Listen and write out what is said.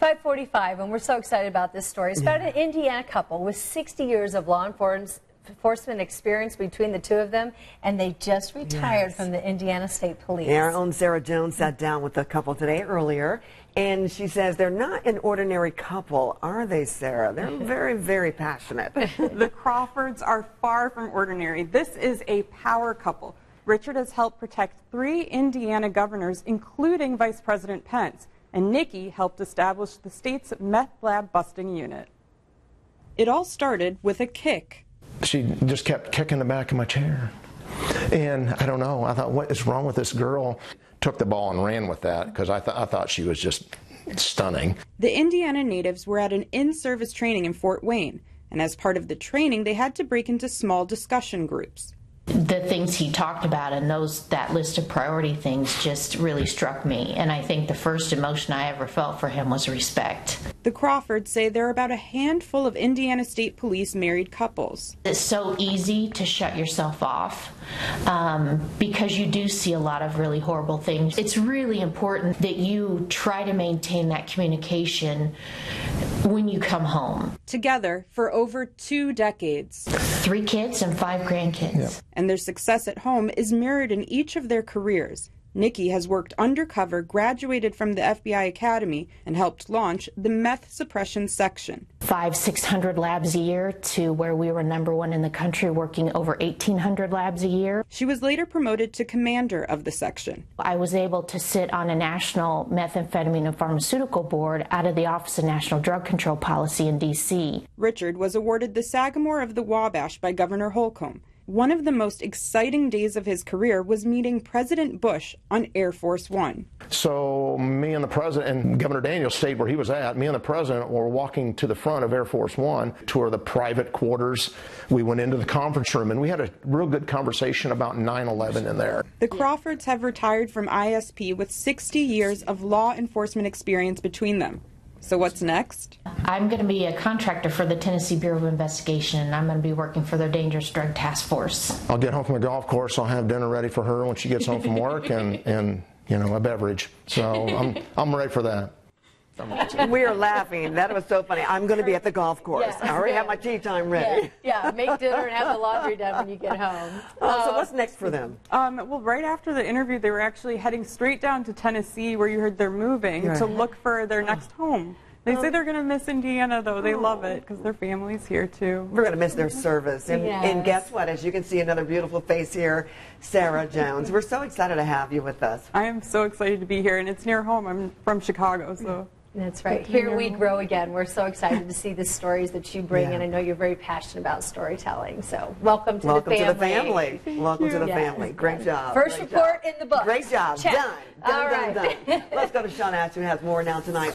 5:45, and we're so excited about this story. It's about an Indiana couple with 60 years of law enforcement experience between the two of them, and they just retired from the Indiana State Police. Our own Sarah Jones sat down with the couple today earlier, and she says they're not an ordinary couple, are they, Sarah? They're very, very passionate. The Crawfords are far from ordinary. This is a power couple. Richard has helped protect 3 Indiana governors, including Vice President Pence, and Nikki helped establish the state's meth lab busting unit. It all started with a kick. She just kept kicking the back of my chair. And I don't know, I thought, what is wrong with this girl? Took the ball and ran with that because I thought she was just stunning. The Indiana natives were at an in-service training in Fort Wayne, and as part of the training, they had to break into small discussion groups. The things he talked about and that list of priority things just really struck me, and I think the first emotion I ever felt for him was respect. The Crawfords say there are about a handful of Indiana State Police married couples. It's so easy to shut yourself off because you do see a lot of really horrible things. It's really important that you try to maintain that communication when you come home. Together for over 2 decades. 3 kids and 5 grandkids. Yep. And their success at home is mirrored in each of their careers. Nikki has worked undercover, graduated from the FBI Academy, and helped launch the meth suppression section. 500-600 labs a year to where we were #1 in the country, working over 1,800 labs a year. She was later promoted to commander of the section. I was able to sit on a national methamphetamine and pharmaceutical board out of the Office of National Drug Control Policy in D.C. Richard was awarded the Sagamore of the Wabash by Governor Holcomb. One of the most exciting days of his career was meeting President Bush on Air Force One. So me and the president, and Governor Daniels stayed where he was at, me and the president were walking to the front of Air Force One, tour the private quarters. We went into the conference room and we had a real good conversation about 9/11 in there. The Crawfords have retired from ISP with 60 years of law enforcement experience between them. So what's next? I'm going to be a contractor for the Tennessee Bureau of Investigation, and I'm going to be working for their Dangerous Drug Task Force. I'll get home from the golf course, I'll have dinner ready for her when she gets home from work, and you know, a beverage. So I'm ready for that. We are laughing. That was so funny. I'm going to be at the golf course. I already have my tea time ready. Yeah, make dinner and have the laundry done when you get home. So what's next for them? Well, right after the interview, they were actually heading straight down to Tennessee, where you heard they're moving, to look for their next home. They say they're going to miss Indiana, though. They love it because their family's here, too. We're going to miss their service. And guess what? As you can see, another beautiful face here, Sarah Jones. We're so excited to have you with us. I am so excited to be here, and it's near home. I'm from Chicago, so... That's right. Here we grow again. We're so excited to see the stories that you bring, and I know you're very passionate about storytelling. So welcome to the family. Welcome to the family. Great job. First report in the book. Great job. Check. Done. Done. Let's go to Sean Ash, who has more now tonight.